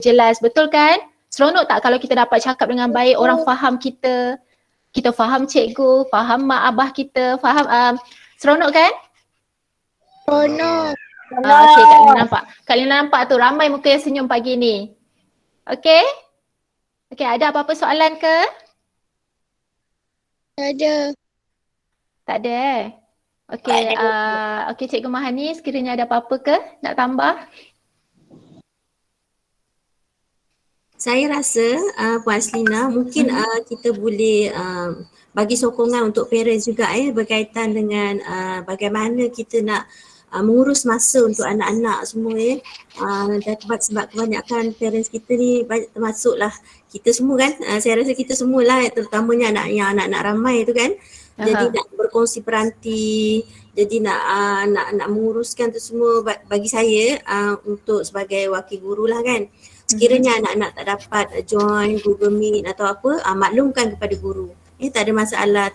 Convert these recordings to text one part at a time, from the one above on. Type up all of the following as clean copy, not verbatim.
jelas, betul kan? Seronok tak kalau kita dapat cakap dengan baik, orang faham kita, kita faham cikgu, faham mak abah kita, faham seronok kan? Seronok. Okey, Kak Lina nampak. Kak Lina nampak tu ramai muka yang senyum pagi ni. Okey? Okey, ada apa-apa soalan ke? Ada. Tak ada eh? Okey, okey Cikgu Mahani, sekiranya ada apa-apa ke nak tambah? Saya rasa Puan Aslina mungkin kita boleh bagi sokongan untuk parents juga berkaitan dengan bagaimana kita nak mengurus masa untuk anak-anak semua dan sebab kebanyakan parents kita ni termasuklah kita semua kan, saya rasa kita semualah terutamanya anak-anak ramai tu kan. Jadi nak berkongsi peranti, jadi nak menguruskan tu semua bagi saya untuk sebagai wakil guru lah kan. Sekiranya anak-anak tak dapat join Google Meet atau apa, maklumkan kepada guru. Tak ada masalah,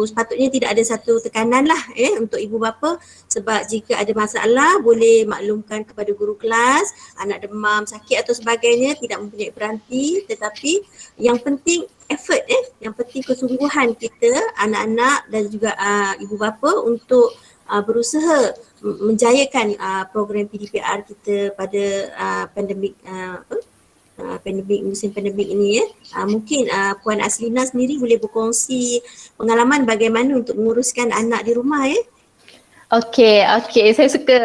sepatutnya tidak ada satu tekanan lah untuk ibu bapa, sebab jika ada masalah boleh maklumkan kepada guru kelas, anak demam, sakit atau sebagainya, tidak mempunyai peranti, tetapi yang penting effort yang penting kesungguhan kita anak-anak dan juga ibu bapa untuk berusaha menjayakan program PDPR kita pada musim pandemik ini mungkin Puan Aslina sendiri boleh berkongsi pengalaman bagaimana untuk menguruskan anak di rumah Okey, saya suka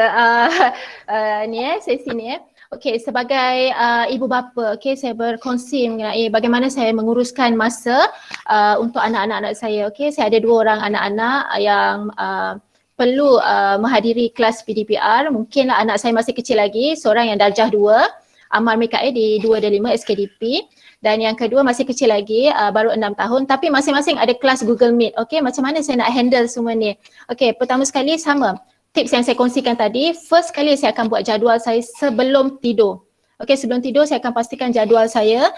sesi ni Okey, sebagai ibu bapa, saya berkongsi mengenai bagaimana saya menguruskan masa untuk anak-anak saya. Saya ada 2 orang anak-anak yang perlu menghadiri kelas PDPR. Mungkinlah anak saya masih kecil lagi, seorang yang darjah 2, Amal Mikael di 225 SKDP, dan yang kedua masih kecil lagi, baru 6 tahun, tapi masing-masing ada kelas Google Meet. Macam mana saya nak handle semua ni? Pertama sekali sama tips yang saya kongsikan tadi, first kali saya akan buat jadual saya sebelum tidur. Sebelum tidur saya akan pastikan jadual saya,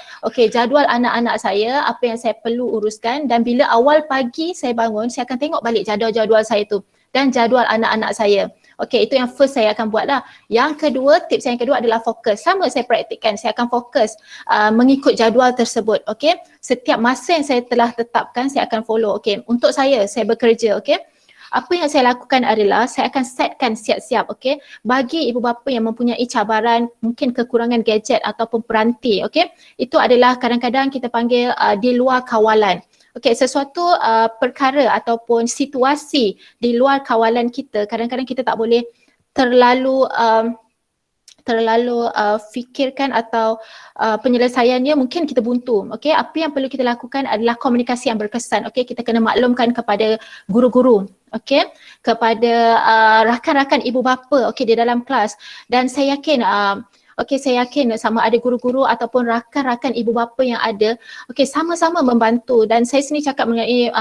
jadual anak-anak saya, apa yang saya perlu uruskan, dan bila awal pagi saya bangun, saya akan tengok balik jadual-jadual saya tu dan jadual anak-anak saya. Itu yang first saya akan buat lah. Yang kedua, tips yang kedua adalah fokus. Sama saya praktikkan, saya akan fokus mengikut jadual tersebut. Setiap masa yang saya telah tetapkan, saya akan follow. Untuk saya bekerja. Apa yang saya lakukan adalah saya akan setkan siap-siap bagi ibu bapa yang mempunyai cabaran, mungkin kekurangan gadget ataupun peranti. Itu adalah kadang-kadang kita panggil di luar kawalan. Sesuatu perkara ataupun situasi di luar kawalan kita, kadang-kadang kita tak boleh terlalu fikirkan atau penyelesaiannya mungkin kita buntu. Apa yang perlu kita lakukan adalah komunikasi yang berkesan. Kita kena maklumkan kepada guru-guru, kepada rakan-rakan ibu bapa di dalam kelas, dan saya yakin saya yakin sama ada guru-guru ataupun rakan-rakan ibu bapa yang ada sama-sama membantu. Dan saya sendiri cakap mengenai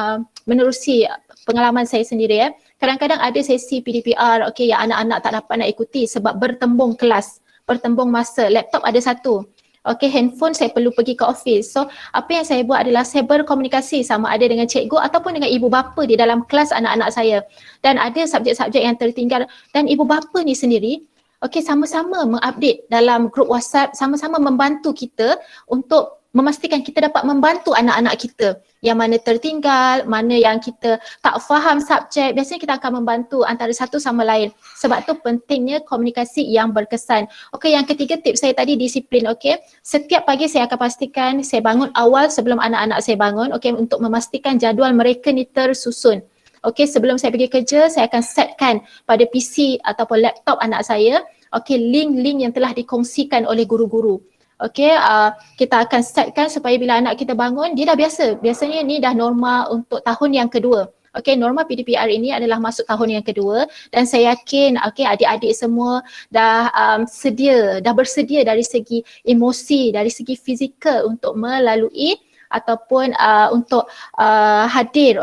menerusi pengalaman saya sendiri kadang-kadang ada sesi PDPR yang anak-anak tak dapat nak ikuti sebab bertembung kelas, bertembung masa, laptop ada satu. Handphone saya perlu pergi ke office. So apa yang saya buat adalah saya berkomunikasi sama ada dengan cikgu ataupun dengan ibu bapa di dalam kelas anak-anak saya. Dan ada subjek-subjek yang tertinggal dan ibu bapa ni sendiri sama-sama mengupdate dalam grup WhatsApp, sama-sama membantu kita untuk memastikan kita dapat membantu anak-anak kita yang mana tertinggal, mana yang kita tak faham subjek. Biasanya kita akan membantu antara satu sama lain. Sebab tu pentingnya komunikasi yang berkesan. Yang ketiga tips saya tadi disiplin. Setiap pagi saya akan pastikan saya bangun awal sebelum anak-anak saya bangun untuk memastikan jadual mereka ni tersusun. Sebelum saya pergi kerja, saya akan setkan pada PC ataupun laptop anak saya link-link yang telah dikongsikan oleh guru-guru. Kita akan setkan supaya bila anak kita bangun, dia dah biasa. Biasanya ni dah norma untuk tahun yang kedua. Norma PDPR ini adalah masuk tahun yang kedua, dan saya yakin adik-adik semua dah bersedia dari segi emosi, dari segi fizikal untuk melalui ataupun untuk hadir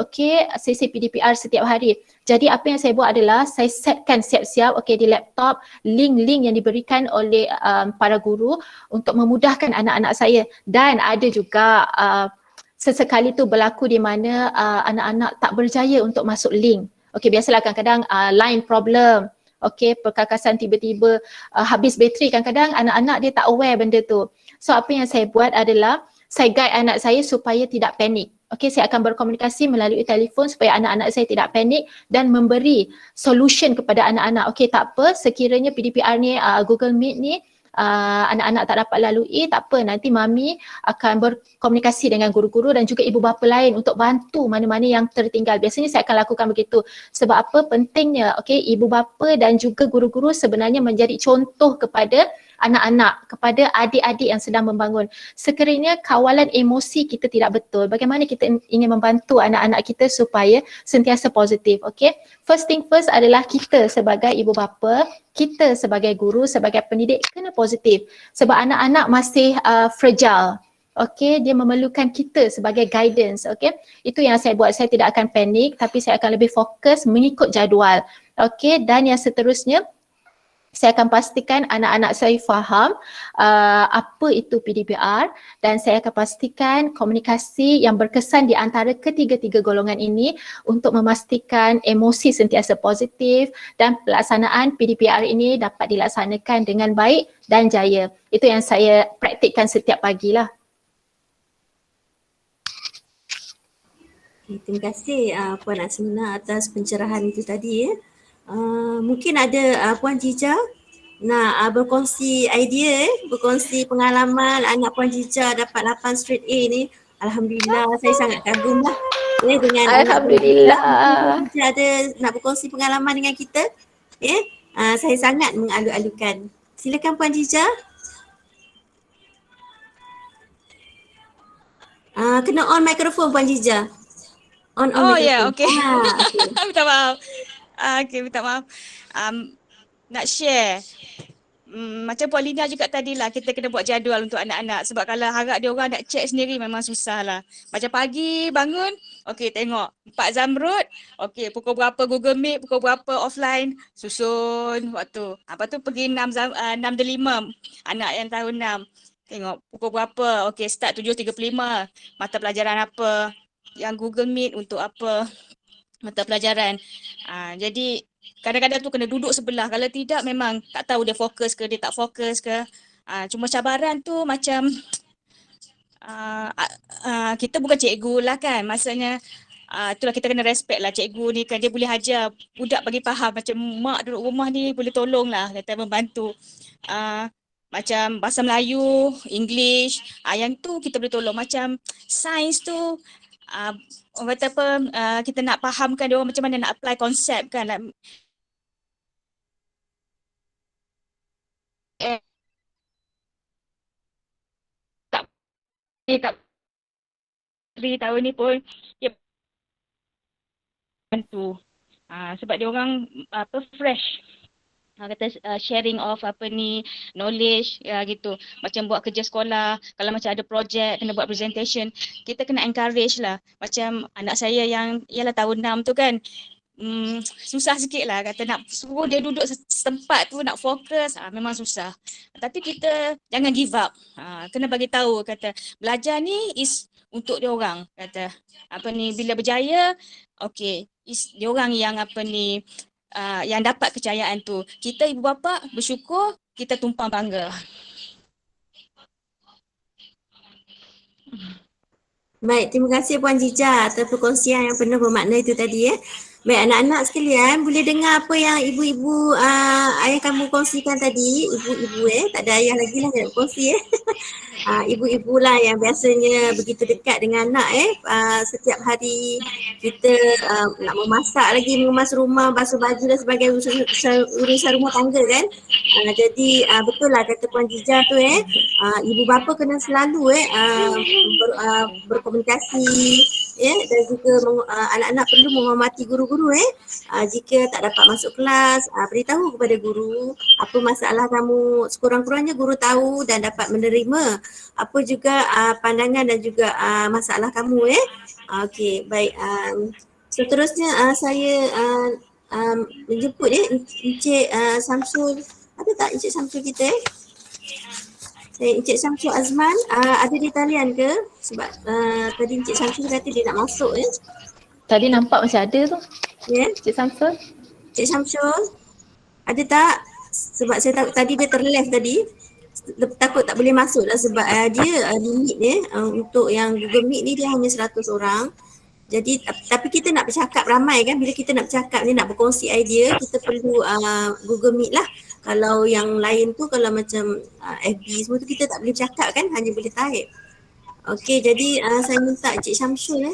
sesi PDPR setiap hari. Jadi apa yang saya buat adalah saya setkan siap-siap di laptop link-link yang diberikan oleh para guru untuk memudahkan anak-anak saya. Dan ada juga sesekali tu berlaku di mana anak-anak tak berjaya untuk masuk link. Biasalah kadang-kadang line problem. okey, perkakasan tiba-tiba habis bateri, kadang-kadang anak-anak dia tak aware benda tu. So apa yang saya buat adalah saya guide anak saya supaya tidak panik. Okey, saya akan berkomunikasi melalui telefon supaya anak-anak saya tidak panik dan memberi solution kepada anak-anak. Okey, tak apa, sekiranya PDPR ni, Google Meet ni anak-anak tak dapat lalui, tak apa, nanti mami akan berkomunikasi dengan guru-guru dan juga ibu bapa lain untuk bantu mana-mana yang tertinggal. Biasanya saya akan lakukan begitu. Sebab apa? Pentingnya, okey, ibu bapa dan juga guru-guru sebenarnya menjadi contoh kepada anak-anak, kepada adik-adik yang sedang membangun. Sekiranya kawalan emosi kita tidak betul, bagaimana kita ingin membantu anak-anak kita supaya sentiasa positif, okey? First thing first adalah kita sebagai ibu bapa, kita sebagai guru, sebagai pendidik kena positif sebab anak-anak masih fragile. Okey, dia memerlukan kita sebagai guidance, okey. Itu yang saya buat, saya tidak akan panik tapi saya akan lebih fokus mengikut jadual. Okey, dan yang seterusnya saya akan pastikan anak-anak saya faham apa itu PDPR dan saya akan pastikan komunikasi yang berkesan di antara ketiga-tiga golongan ini untuk memastikan emosi sentiasa positif dan pelaksanaan PDPR ini dapat dilaksanakan dengan baik dan jaya. Itu yang saya praktikkan setiap pagi lah. Okay, terima kasih Puan Asmina atas pencerahan itu tadi ya. Mungkin ada Puan Jija nak berkongsi idea, berkongsi pengalaman anak Puan Jija dapat 8 straight A ni. Alhamdulillah, saya sangat kagum lah dengan Alhamdulillah. Puan Jija ada nak berkongsi pengalaman dengan kita. Saya sangat mengalu-alukan. Silakan Puan Jija. Kena on mikrofon Puan Jija. On Oh mikrofon. ya, okey. Okay. Minta maaf. Okey, minta maaf. Nak share. Macam Puan Lina juga tadi lah, kita kena buat jadual untuk anak-anak sebab kalau harap dia orang nak check sendiri memang susah lah. Macam pagi bangun, okey tengok 4 Zamrud, okey pukul berapa Google Meet, pukul berapa offline, susun waktu. Lepas tu pergi 6.5, anak yang tahun 6. Tengok pukul berapa, okey start 7.35, mata pelajaran apa, yang Google Meet untuk apa mata pelajaran. Jadi kadang-kadang tu kena duduk sebelah. Kalau tidak memang tak tahu dia fokus ke dia tak fokus ke. Cuma cabaran tu macam kita bukan cikgu lah kan. Maksudnya itulah kita kena respect lah cikgu ni kan, dia boleh ajar budak bagi faham. Macam mak duduk rumah ni boleh tolong lah, kata membantu. Macam bahasa Melayu, English, yang tu kita boleh tolong. Macam sains tu orang kata apa, kita nak fahamkan dia orang macam mana nak apply konsep kan. Tak 3 tahun ni pun dia bantu. Sebab dia orang fresh. Kata sharing of knowledge gitu. Macam buat kerja sekolah, kalau macam ada projek kena buat presentation, kita kena encourage lah. Macam anak saya yang ialah tahun 6 tu kan, susah sikit lah kata nak suruh dia duduk setempat tu nak fokus, memang susah. Tapi kita jangan give up. Kena bagi tahu kata belajar ni is untuk dia orang, kata bila berjaya, okey, is dia orang yang yang dapat kejayaan tu. Kita ibu bapa bersyukur, kita tumpang bangga. Baik, terima kasih Puan Jija atas perkongsian yang penuh bermakna itu tadi ya. Baik, anak-anak sekalian, boleh dengar apa yang ibu-ibu ayah kamu kongsikan tadi? Ibu-ibu tak ada ayah lagi lah yang berkongsi ibu-ibu lah yang biasanya begitu dekat dengan anak setiap hari kita nak memasak lagi, mengemas rumah, basuh baju dan sebagainya, urusan rumah tangga kan. Jadi betul lah kata Puan Jija tu ibu bapa kena selalu berkomunikasi dan juga anak-anak perlu menghormati guru-guru jika tak dapat masuk kelas, beritahu kepada guru apa masalah kamu, sekurang-kurangnya guru tahu dan dapat menerima apa juga pandangan dan juga masalah kamu Okey, baik. Seterusnya saya menjemput Encik Samsul. Ada tak Encik Samsul kita Encik Samsul Azman ada di talian ke? Sebab tadi Encik Samsul kata dia nak masuk Tadi nampak macam ada tu. Ya, Encik Samsul. Encik Samsul. Ada tak? Sebab saya tahu tadi dia terleft tadi. Takut tak boleh masuk lah sebab dia limit dia untuk yang Google Meet ni dia hanya 100 orang. Jadi tapi kita nak bercakap ramai kan, bila kita nak bercakap ni nak berkongsi idea, kita perlu Google Meet lah. Kalau yang lain tu kalau macam FB semua tu kita tak boleh bercakap kan, hanya boleh type. Okey, jadi saya minta Cik Syamsul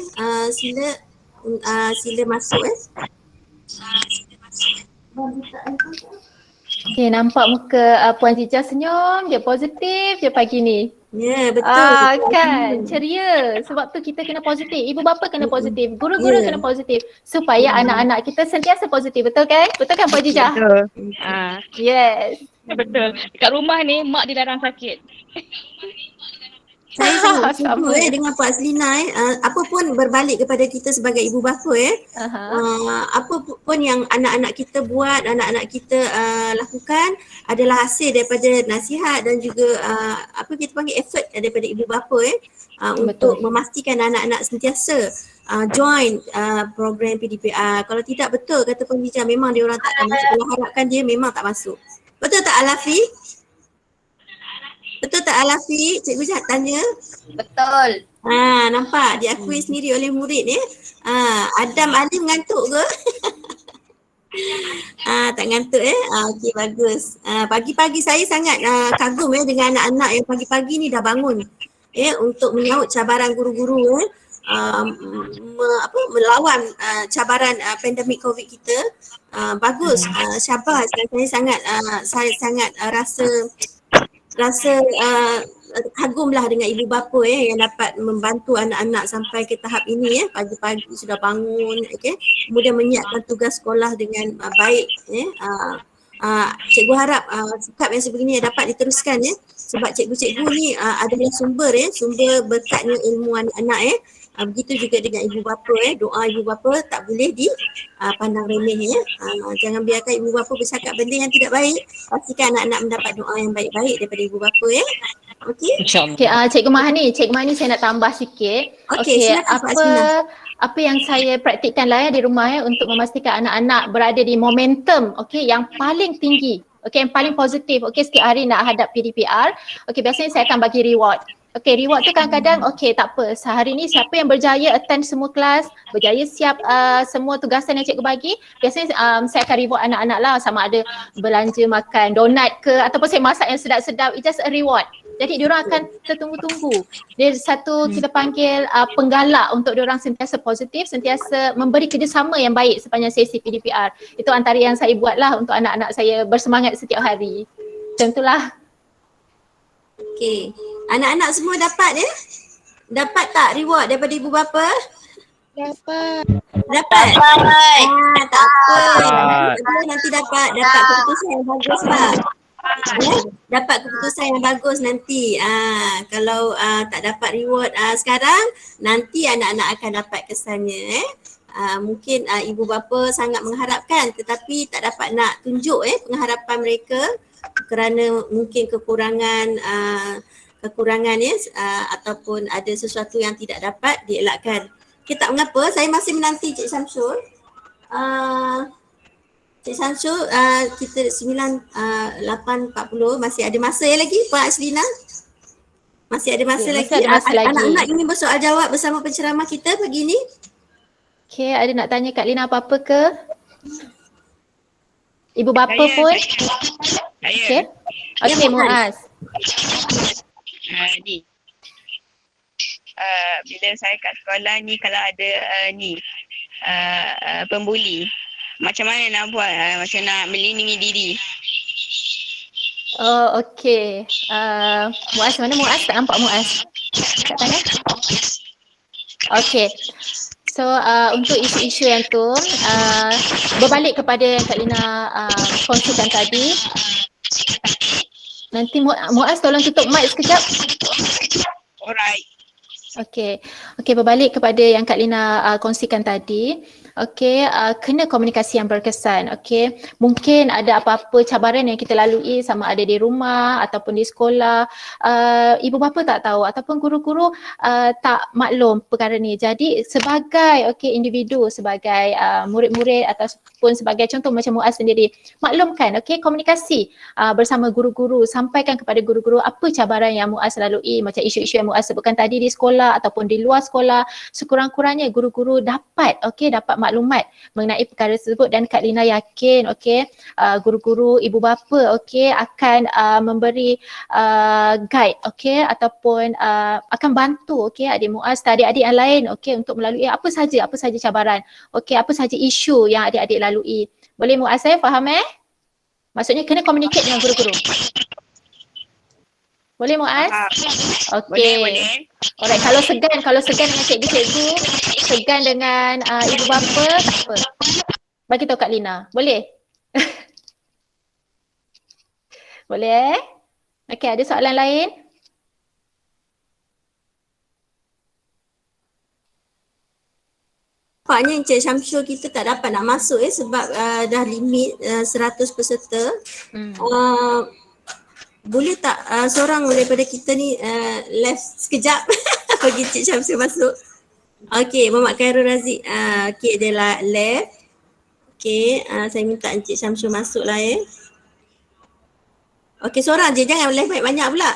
sila masuk . Okay, nampak muka Puan Ziza senyum je, positif je pagi ni. Ya, betul. Kan, ceria. Sebab tu kita kena positif. Ibu bapa kena positif, guru-guru kena positif supaya anak-anak kita sentiasa positif. Betul kan? Betul kan Puan Ziza? Betul. Yes. Betul. Dekat rumah ni mak dilarang sakit. Saya sangat Sama. setuju dengan Puan Aslina apa pun berbalik kepada kita sebagai ibu bapa apa pun yang anak-anak kita buat, anak-anak kita lakukan adalah hasil daripada nasihat dan juga apa kita panggil effort daripada ibu bapa untuk memastikan anak-anak sentiasa join program PDPR. Kalau tidak, betul kata Puan Ziza, memang dia orang tak akan masuk. Kalau harapkan dia memang tak masuk. Betul tak Alafi? Betul tak Alafi? Cikgu Jahat tanya. Betul. Nampak diakui sendiri oleh murid ni. Adam Ali mengantuk ke? Tak ngantuk okey, bagus. Pagi-pagi saya sangat kagum dengan anak-anak yang pagi-pagi ni dah bangun untuk menyahut cabaran guru-guru melawan cabaran pandemik COVID kita. Bagus, syabas, dan saya sangat rasa kagumlah dengan ibu bapa yang dapat membantu anak-anak sampai ke tahap ini pagi-pagi sudah bangun, kemudian menyiapkan tugas sekolah dengan baik. Cikgu harap sikap yang sebegini dapat diteruskan sebab cikgu-cikgu ni adalah sumber berkatnya ilmu anak-anak begitu juga dengan ibu bapa doa ibu bapa tak boleh dipandang remeh jangan biarkan ibu bapa bercakap benda yang tidak baik, pastikan anak-anak mendapat doa yang baik-baik daripada ibu bapa okey. Okay, Cikgu Mahani saya nak tambah sikit. Okey, silakan, apa yang saya praktikkan lah di rumah untuk memastikan anak-anak berada di momentum yang paling tinggi, yang paling positif. Setiap hari nak hadap PDPR, biasanya saya akan bagi reward. Reward tu kadang-kadang tak apa, sehari ni siapa yang berjaya attend semua kelas, berjaya siap semua tugasan yang cikgu bagi, biasanya saya akan reward anak-anak lah, sama ada belanja makan donat ke ataupun saya masak yang sedap-sedap, it's just a reward. Jadi diorang akan tertunggu-tunggu. Dia satu kita panggil penggalak untuk diorang sentiasa positif, sentiasa memberi kerjasama yang baik sepanjang sesi PDPR. Itu antara yang saya buat lah untuk anak-anak saya bersemangat setiap hari. Macam itulah. Okey. Anak-anak semua dapat Dapat tak reward daripada ibu bapa? Dapat. Dapat. Tak apa. Nanti dapat keputusan yang bagus lah. Dapat keputusan yang bagus nanti. Kalau tak dapat reward sekarang, nanti anak-anak akan dapat kesannya. Mungkin ibu bapa sangat mengharapkan tetapi tak dapat nak tunjuk pengharapan mereka kerana mungkin kekurangan ataupun ada sesuatu yang tidak dapat dielakkan. Okay, tak mengapa, saya masih menanti Cik Syamsul. Cik Syamsul, kita 8.40, masih ada masa lagi Puan Aslina? Masih ada masa lagi. Anak-anak ingin bersoal jawab bersama penceramah kita pagi ni. Okay, ada nak tanya Kak Lina apa-apa ke? Ibu bapa pun? Okay. Okay, Muaz. Bila saya kat sekolah ni kalau ada pembuli, macam mana nak buat, macam nak melindungi diri? Oh, okay. Muaz, mana Muaz? Tak nampak Muaz. Kat tanya. Okay. So untuk isu-isu yang tu, berbalik kepada yang Kak Lina kongsikan tadi. Nanti Muaz tolong tutup mic sekejap. Alright. Okay, berbalik kepada yang Kak Lina kongsikan tadi. okey, kena komunikasi yang berkesan, okey. Mungkin ada apa-apa cabaran yang kita lalui sama ada di rumah ataupun di sekolah, ibu bapa tak tahu ataupun guru-guru tak maklum perkara ni. Jadi sebagai individu, sebagai murid-murid ataupun sebagai contoh macam Muaz sendiri, maklumkan, komunikasi bersama guru-guru, sampaikan kepada guru-guru apa cabaran yang Muaz lalui, macam isu-isu yang Muaz sebutkan tadi di sekolah ataupun di luar sekolah. Sekurang-kurangnya guru-guru dapat maklumat mengenai perkara tersebut, dan Kak Lina yakin guru-guru, ibu bapa akan memberi guide ataupun akan bantu adik Muaz dan adik-adik yang lain untuk melalui apa saja cabaran, apa saja isu yang adik-adik lalui. Boleh Muaz, faham Maksudnya kena communicate dengan guru-guru. Boleh Muaz? Boleh. Alright, kalau segan dengan cikgu-cikgu, segan dengan ibu bapa, tak apa. Bagi tahu Kak Lina. Boleh? Boleh? Okey, ada soalan lain? Nampaknya Encik Syamsul kita tak dapat nak masuk sebab dah limit 100 peserta. Boleh tak seorang daripada kita ni left sekejap bagi Encik Syamsul masuk. Okey, Muhammad Khairul Razik. Okey, dia left. Okey, saya minta Encik Syamsul masuk lah Okey, seorang je, jangan left banyak-banyak pula.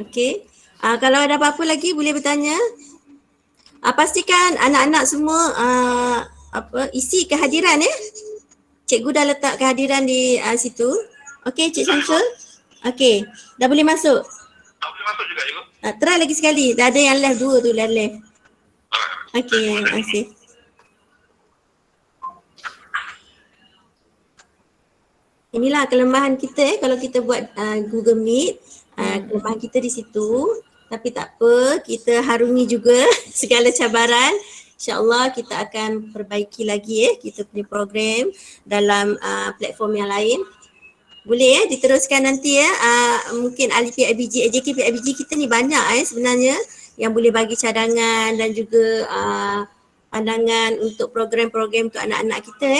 Okey. Kalau ada apa-apa lagi boleh bertanya. Pastikan anak-anak semua isi kehadiran Cikgu dah letak kehadiran di situ. Okey, Cik Syamsul. Okey, dah boleh masuk. Tak boleh masuk juga cikgu. Try lagi sekali. Dah ada yang left 2 tu, left. Okey, terima kasih. Inilah kelemahan kita kalau kita buat Google Meet. Kelemahan kita di situ. Tapi tak apa, kita harungi juga segala cabaran. InsyaAllah kita akan perbaiki lagi kita punya program dalam platform yang lain. Boleh diteruskan nanti mungkin ahli PIBG, AJK PIBG kita ni banyak sebenarnya yang boleh bagi cadangan dan juga pandangan untuk program-program untuk anak-anak kita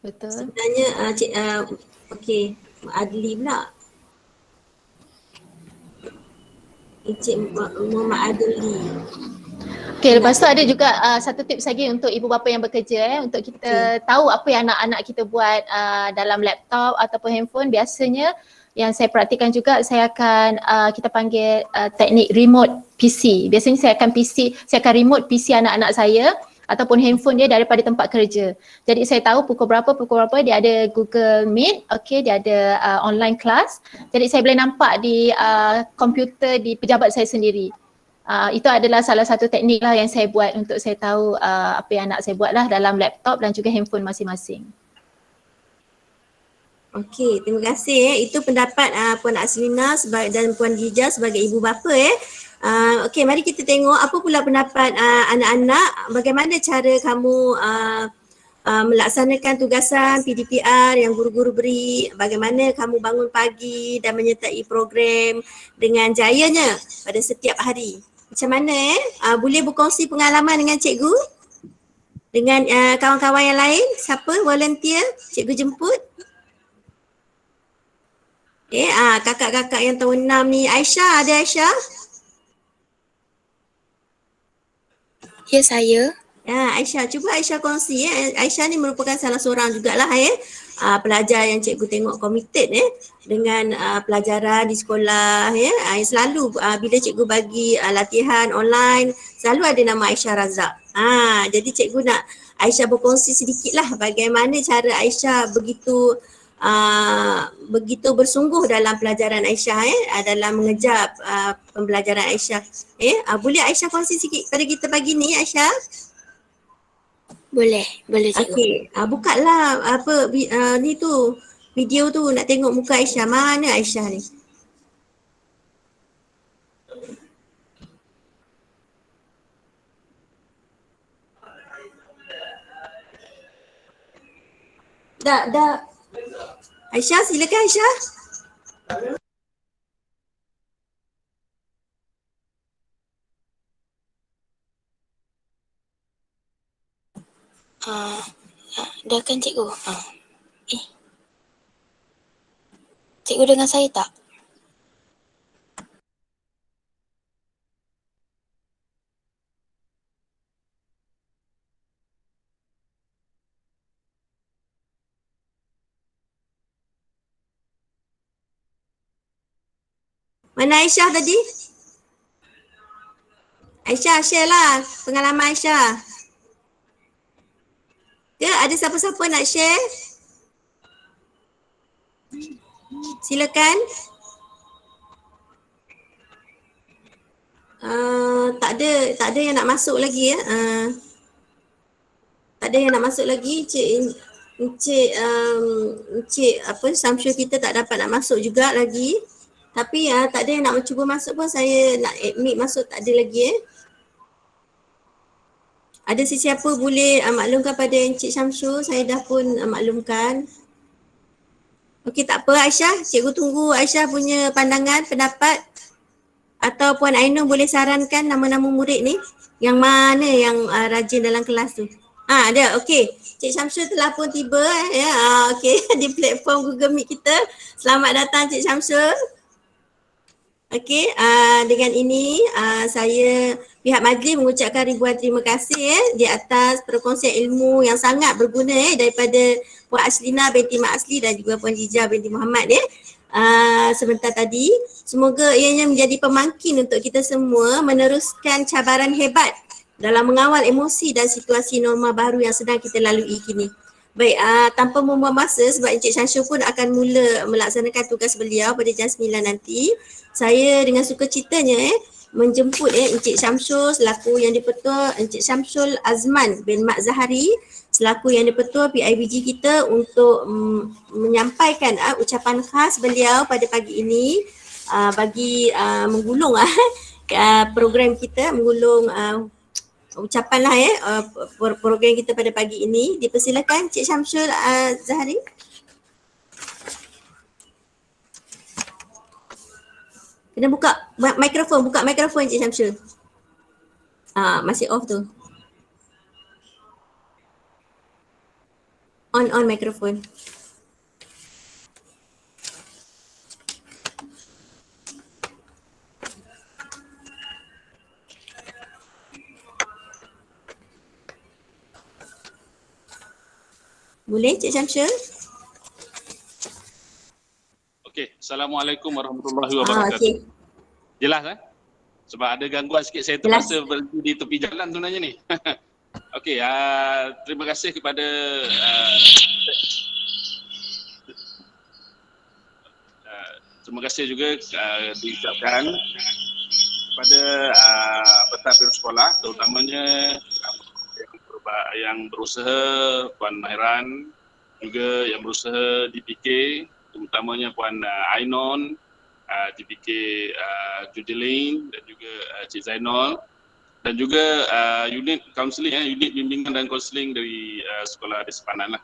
Betul. Sebenarnya okey, Adli pula. Encik Muhammad Adli. Okey, lepas tu ada juga satu tips lagi untuk ibu bapa yang bekerja untuk kita tahu apa yang anak-anak kita buat dalam laptop ataupun handphone. Biasanya yang saya praktikan juga, saya akan kita panggil teknik remote PC. Biasanya saya akan remote PC anak-anak saya ataupun handphone dia daripada tempat kerja. Jadi saya tahu pukul berapa dia ada Google Meet, dia ada online class. Jadi saya boleh nampak di komputer di pejabat saya sendiri. Itu adalah salah satu teknik lah yang saya buat untuk saya tahu apa yang anak saya buat lah dalam laptop dan juga handphone masing-masing. Okey, terima kasih Itu pendapat Puan Aslina dan Puan Hijah sebagai ibu bapa Okey, mari kita tengok apa pula pendapat anak-anak, bagaimana cara kamu melaksanakan tugasan PDPR yang guru-guru beri, bagaimana kamu bangun pagi dan menyertai program dengan jayanya pada setiap hari. Macam mana boleh berkongsi pengalaman dengan cikgu? Dengan kawan-kawan yang lain? Siapa volunteer? Cikgu jemput? Kakak-kakak yang tahun 6 ni. Aisyah, ada Aisyah? Ya, saya. Aisyah, cuba Aisyah kongsi Aisyah ni merupakan salah seorang jugalah pelajar yang cikgu tengok committed dengan pelajaran di sekolah selalu bila cikgu bagi latihan online selalu ada nama Aisyah Razak. Jadi cikgu nak Aisyah berkongsi sedikitlah bagaimana cara Aisyah begitu bersungguh dalam pelajaran Aisyah dalam mengejar pembelajaran Aisyah. Boleh Aisyah kongsi sikit pada kita pagi ni Aisyah? Boleh cikgu. Okey, buka lah ni tu video tu nak tengok muka Aisyah. Mana Aisyah ni? Dah. Aisyah, silakan Aisyah. Dah kan cikgu? Cikgu dengar saya tak? Mana Aisyah tadi? Aisyah, share lah pengalaman Aisyah. Ke ada siapa-siapa nak share? Silakan. Tak ada yang nak masuk lagi ya. Tak ada yang nak masuk lagi. Encik Samsyul kita tak dapat nak masuk juga lagi. Tapi tak ada yang nak cuba masuk pun, saya nak admit masuk tak ada lagi . Ada sesiapa boleh maklumkan pada Encik Syamsul, saya dah pun maklumkan. Okey, tak apa Aisyah, cikgu tunggu Aisyah punya pandangan, pendapat. Atau Puan Ainul boleh sarankan nama-nama murid ni, yang mana yang rajin dalam kelas tu. Ada, okey. Cik Syamsul telah pun tiba ya. Okey, di platform Google Meet kita. Selamat datang Cik Syamsul. Okey, dengan ini saya pihak majlis mengucapkan ribuan terima kasih di atas perkongsian ilmu yang sangat berguna daripada Puan Aslina binti Mak Asli dan juga Puan Jijah binti Muhammad sebentar tadi. Semoga ianya menjadi pemangkin untuk kita semua meneruskan cabaran hebat dalam mengawal emosi dan situasi norma baru yang sedang kita lalui kini. Baik, tanpa membuang masa sebab Encik Syamsul pun akan mula melaksanakan tugas beliau pada jam 9 nanti. Saya dengan sukacitanya menjemput Encik Syamsul selaku Yang di-Pertua, Encik Syamsul Azman bin Mak Zahari selaku Yang di-Pertua PIBG kita untuk menyampaikan ucapan khas beliau pada pagi ini bagi menggulung program kita, menggulung ucapan lah program kita pada pagi ini. Dipersilakan Cik Syamsul Zahari. Kena buka mikrofon Cik Syamsul. Masih off tu. On mikrofon. Boleh Cik Syamsul? Okey, Assalamualaikum warahmatullahi wabarakatuh. Okey. Jelas Sebab ada gangguan sikit, saya terpaksa berhenti di tepi jalan sebenarnya ni. Okey, terima kasih kepada terima kasih juga diucapkan kepada pentadbir sekolah, terutamanya yang berusaha, Puan Mahiran, juga yang berusaha DPK, terutamanya Puan Ainon, DPK Judeling dan juga Cik Zainal, dan juga unit counselling, unit bimbingan dan counselling dari sekolah di Sepanan .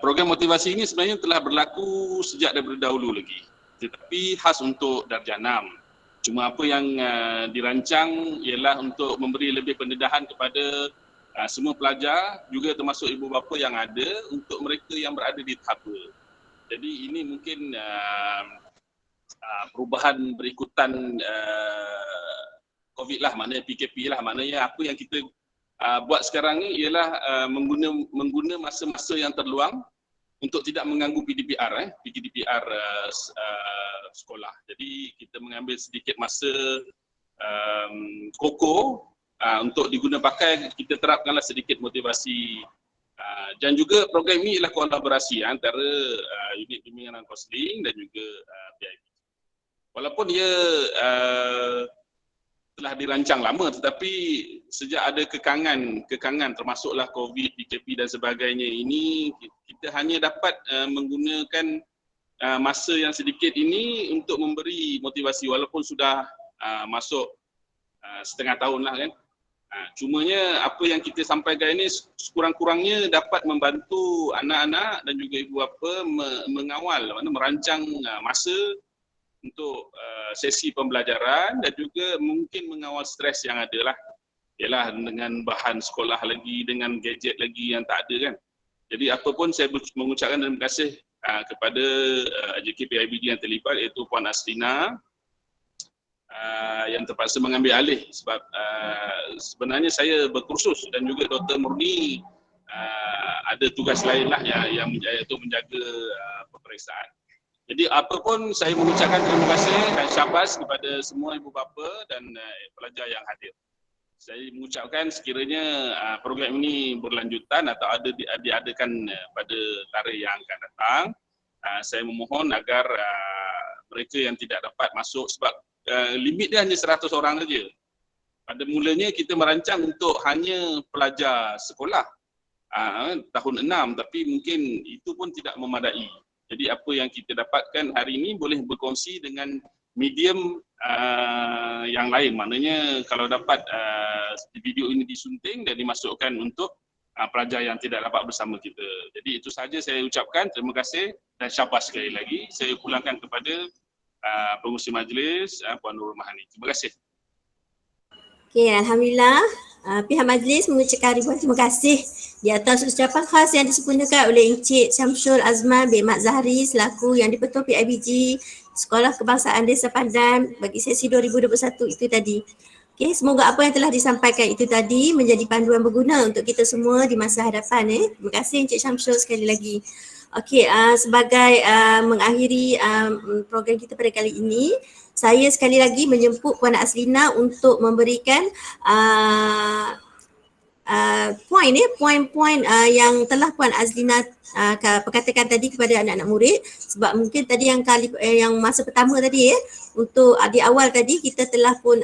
Program motivasi ini sebenarnya telah berlaku sejak daripada dahulu lagi, tetapi khas untuk darjah 6. Cuma apa yang dirancang ialah untuk memberi lebih pendedahan kepada semua pelajar, juga termasuk ibu bapa yang ada, untuk mereka yang berada di tahap 2. Jadi ini mungkin perubahan berikutan COVID lah, maknanya PKP lah, maknanya apa yang kita buat sekarang ni ialah mengguna masa-masa yang terluang untuk tidak mengganggu PDPR sekolah. Jadi kita mengambil sedikit masa kokoh untuk diguna pakai, kita terapkanlah sedikit motivasi. Dan juga program ini ialah kolaborasi antara unit bimbingan dan kaunseling dan juga PIB. Walaupun dia telah dirancang lama, tetapi sejak ada kekangan termasuklah COVID, PKP dan sebagainya ini, kita hanya dapat menggunakan masa yang sedikit ini untuk memberi motivasi walaupun sudah masuk setengah tahun lah kan. Cumanya apa yang kita sampaikan ini sekurang-kurangnya dapat membantu anak-anak dan juga ibu bapa mengawal, merancang masa untuk sesi pembelajaran dan juga mungkin mengawal stres yang ada lah. Yalah, dengan bahan sekolah lagi, dengan gadget lagi yang tak ada kan. Jadi apa pun saya mengucapkan terima kasih kepada JKPIBG yang terlibat, iaitu Puan Aslina yang terpaksa mengambil alih sebab sebenarnya saya berkursus dan juga Dr. Murni ada tugas lain lah yang iaitu menjaga peperiksaan. Jadi apa pun saya mengucapkan terima kasih dan syabas kepada semua ibu bapa dan pelajar yang hadir. Saya mengucapkan sekiranya program ini berlanjutan atau diadakan pada tarikh yang akan datang, saya memohon agar mereka yang tidak dapat masuk sebab limit dia hanya 100 orang saja. Pada mulanya kita merancang untuk hanya pelajar sekolah tahun 6, tapi mungkin itu pun tidak memadai. Jadi apa yang kita dapatkan hari ini boleh berkongsi dengan medium yang lain. Maknanya kalau dapat video ini disunting dan dimasukkan untuk pelajar yang tidak dapat bersama kita. Jadi itu sahaja saya ucapkan. Terima kasih dan syabas sekali lagi. Saya pulangkan kepada pengurusi majlis Puan Nurul Mahani. Terima kasih. Okey, Alhamdulillah. Pihak majlis mengucapkan ribuan terima kasih di atas ucapan khas yang disempurnakan oleh Encik Syamsul Azman bin Mat Zahri selaku Yang di-Pertua PIBG Sekolah Kebangsaan Desa Pandan bagi sesi 2021 itu tadi. Okey, semoga apa yang telah disampaikan itu tadi menjadi panduan berguna untuk kita semua di masa hadapan. Terima kasih Encik Syamsul sekali lagi. Okey, sebagai mengakhiri program kita pada kali ini, saya sekali lagi menjemput Puan Aslina untuk memberikan poin-poin yang telah Puan Aslina perkatakan tadi kepada anak-anak murid, sebab mungkin tadi yang masa pertama tadi untuk di awal tadi kita telah pun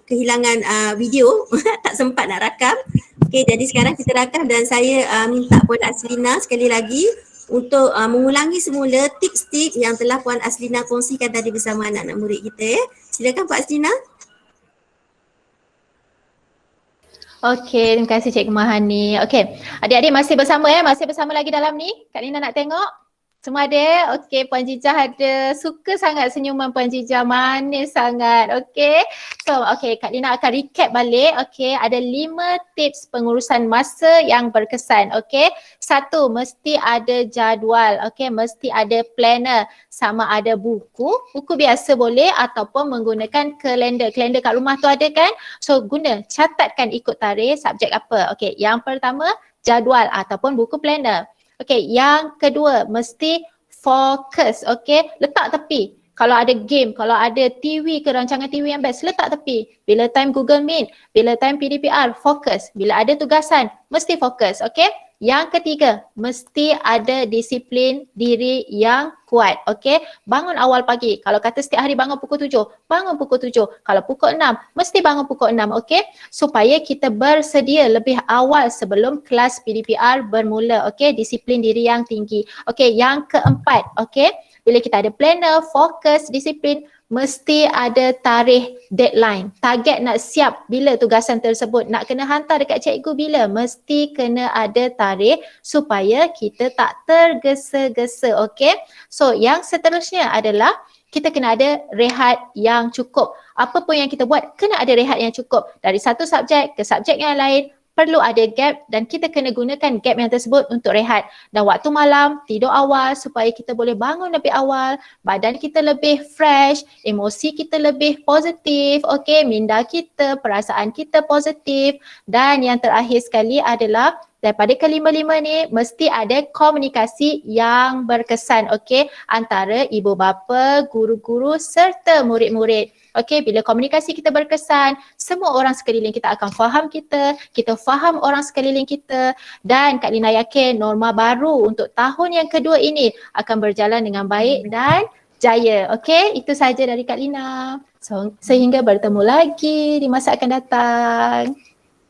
kehilangan video tak sempat nak rakam. Okey, jadi sekarang kita rakam dan saya minta Puan Aslina sekali lagi untuk mengulangi semula tips-tips yang telah Puan Aslina kongsikan tadi bersama anak-anak murid kita. Silakan Puan Aslina. Okey, terima kasih Cikgu Mahani. Okey, adik-adik masih bersama masih bersama lagi dalam ni. Kak Lina nak tengok? Semua ada? Okey, Puan Jijah ada. Suka sangat senyuman Puan Jijah, manis sangat. Okey. So, okey, Kak Lina akan recap balik. Okey, ada 5 tips pengurusan masa yang berkesan. Okey. 1, mesti ada jadual. Okey, mesti ada planner. Sama ada buku biasa boleh ataupun menggunakan kalender. Kalender kat rumah tu ada kan? So, catatkan ikut tarikh subjek apa. Okey, yang pertama jadual ataupun buku planner. Okey, yang kedua mesti fokus. Okey, letak tepi. Kalau ada game, kalau ada TV ke rancangan TV yang best, letak tepi. Bila time Google Meet, bila time PDPR, fokus. Bila ada tugasan, mesti fokus. Okey. Yang ketiga, mesti ada disiplin diri yang kuat. Okey, bangun awal pagi. Kalau kata setiap hari bangun pukul 7, bangun pukul 7. Kalau pukul 6, mesti bangun pukul 6. Okey, supaya kita bersedia lebih awal sebelum kelas PDPR bermula. Okey, disiplin diri yang tinggi. Okey, yang keempat, okey, bila kita ada planner, fokus, disiplin, mesti ada tarikh deadline. Target nak siap bila tugasan tersebut. Nak kena hantar dekat cikgu bila? Mesti kena ada tarikh supaya kita tak tergesa-gesa. Okey. So yang seterusnya adalah kita kena ada rehat yang cukup. Apa pun yang kita buat kena ada rehat yang cukup. Dari satu subjek ke subjek yang lain perlu ada gap dan kita kena gunakan gap yang tersebut untuk rehat. Dan waktu malam tidur awal supaya kita boleh bangun lebih awal, badan kita lebih fresh, emosi kita lebih positif, okey, minda kita, perasaan kita positif. Dan yang terakhir sekali adalah daripada kelima-lima ni mesti ada komunikasi yang berkesan, okey, antara ibu bapa, guru-guru serta murid-murid. Okey, bila komunikasi kita berkesan, semua orang sekeliling kita akan faham kita faham orang sekeliling kita, dan Kak Lina yakin norma baru untuk tahun yang kedua ini akan berjalan dengan baik dan jaya. Okey, itu sahaja dari Kak Lina. So, sehingga bertemu lagi di masa akan datang.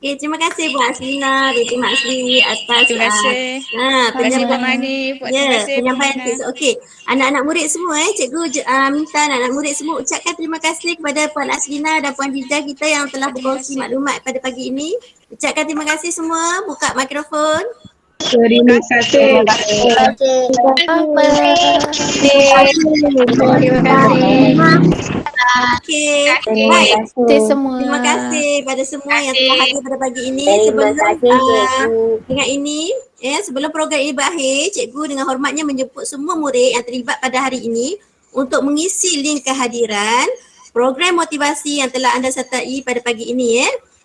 Okay, terima kasih Puan Aslina binti Mak Sri atas Terima kasih. penyampaian Mani. Terima kasih penyampaian tips. Okey, anak-anak murid semua cikgu minta anak-anak murid semua ucapkan terima kasih kepada Puan Aslina dan Puan Jijah kita yang telah berkongsi maklumat pada pagi ini. Ucapkan terima kasih semua, buka mikrofon. Terima kasih. Apa? Terima kasih. Okey. Terima Baik. kasih. Terima kasih semua. Terima kasih pada semua yang telah hadir pada pagi ini. Terima Sebelum kasih cikgu. dengan ini, sebelum program ini berakhir, cikgu dengan hormatnya menjemput semua murid yang terlibat pada hari ini untuk mengisi link kehadiran program motivasi yang telah anda sertai pada pagi ini.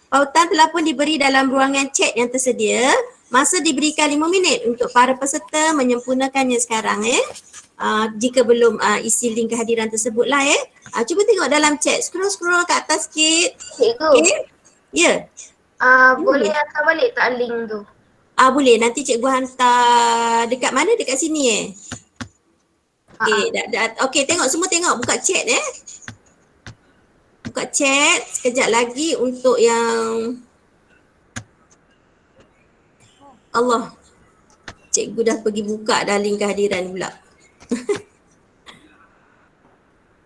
Pautan telah pun diberi dalam ruangan chat yang tersedia. Masa diberikan 5 minit untuk para peserta menyempurnakannya sekarang. Jika belum isi link kehadiran tersebutlah. Cuba tengok dalam chat, scroll ke atas sikit. Cikgu, Okey. Ya. boleh hantar balik tak link tu? Boleh, nanti cikgu hantar dekat mana? Dekat sini Okey, okey, tengok semua tengok, buka chat Buka chat sekejap lagi untuk yang Allah. Cikgu dah pergi buka dah link kehadiran pula.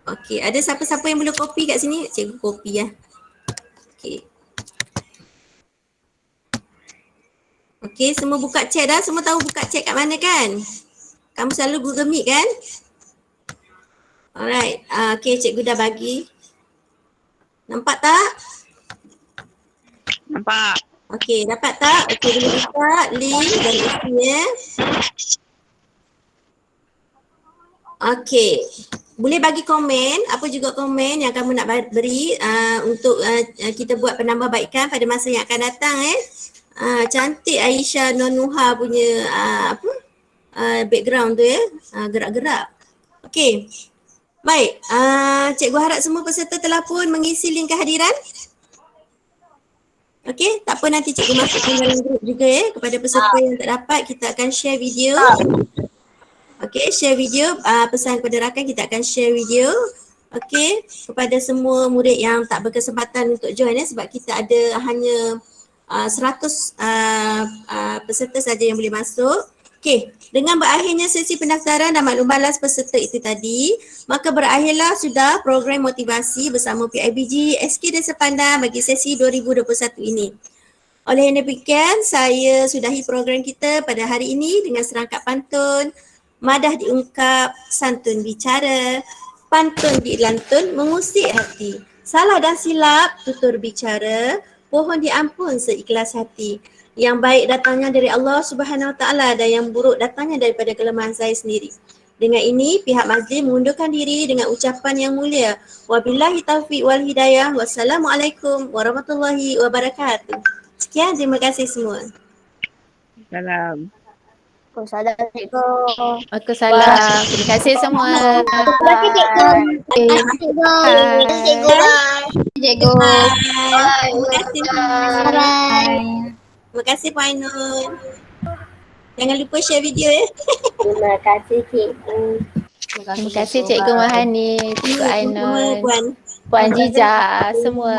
Okey, ada siapa-siapa yang boleh copy kat sini? Cikgu copy Okey. Okey, semua buka chat dah? Semua tahu buka chat kat mana kan? Kamu selalu Google Meet kan? Alright, okey, cikgu dah bagi. Nampak tak? Nampak. Okey, dapat tak? Okey, boleh buka link dan isinya. Okey, boleh bagi komen, apa juga komen yang kamu nak beri untuk kita buat penambahbaikan pada masa yang akan datang cantik Aisyah Nonuha punya background tu gerak-gerak. Okey. Baik, cikgu harap semua peserta telah pun mengisi link kehadiran. Okey, tak apa nanti cikgu masukkan dalam grup juga kepada peserta yang tak dapat, kita akan share video. Okey, share video, pesan kepada rakan kita akan share video. Okey, kepada semua murid yang tak berkesempatan untuk join sebab kita ada hanya 100 peserta saja yang boleh masuk. Okey, dengan berakhirnya sesi pendaftaran dan maklum balas peserta itu tadi, maka berakhirlah sudah program motivasi bersama PIBG SK Desa Pandan bagi sesi 2021 ini. Oleh yang demikian, saya sudahi program kita pada hari ini dengan serangkap pantun. Madah diungkap, santun bicara, pantun dilantun, mengusik hati. Salah dan silap, tutur bicara, pohon diampun seikhlas hati. Yang baik datangnya dari Allah Subhanahu Wa Taala dan yang buruk datangnya daripada kelemahan saya sendiri. Dengan ini, pihak majlis mengundurkan diri dengan ucapan yang mulia. Wabillahi taufiq wal hidayah. Wassalamualaikum warahmatullahi wabarakatuh. Sekian, terima kasih semua. Salam. Waalaikumsalam cikgu. Waalaikumsalam. Terima kasih semua. Terima kasih cikgu. Terima kasih cikgu. Terima kasih cikgu. Bye. Cikgu. Bye. Terima kasih semua. Bye. Terima kasih Puan Ainun. Jangan lupa share video Terima kasih cikgu. Terima kasih Cikgu Mahani, Cikgu Semua Ainun, Puan. Puan Jiza, semua.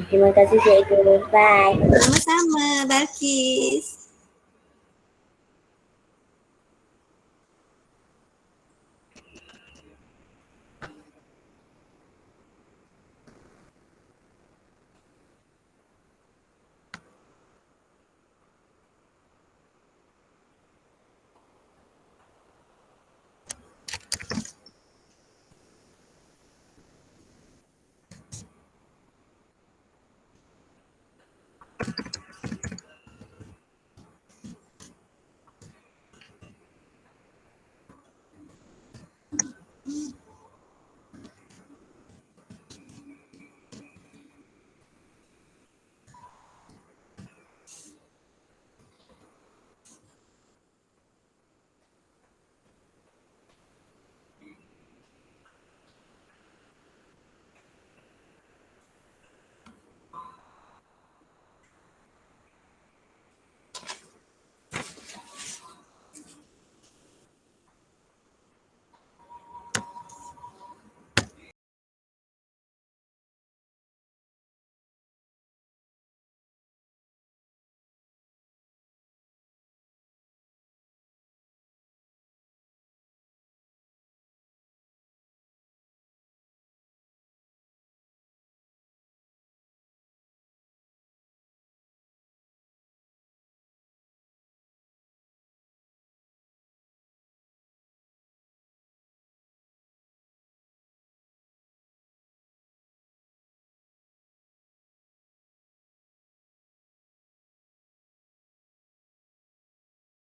Terima kasih cikgu. Bye. Sama-sama, Balki.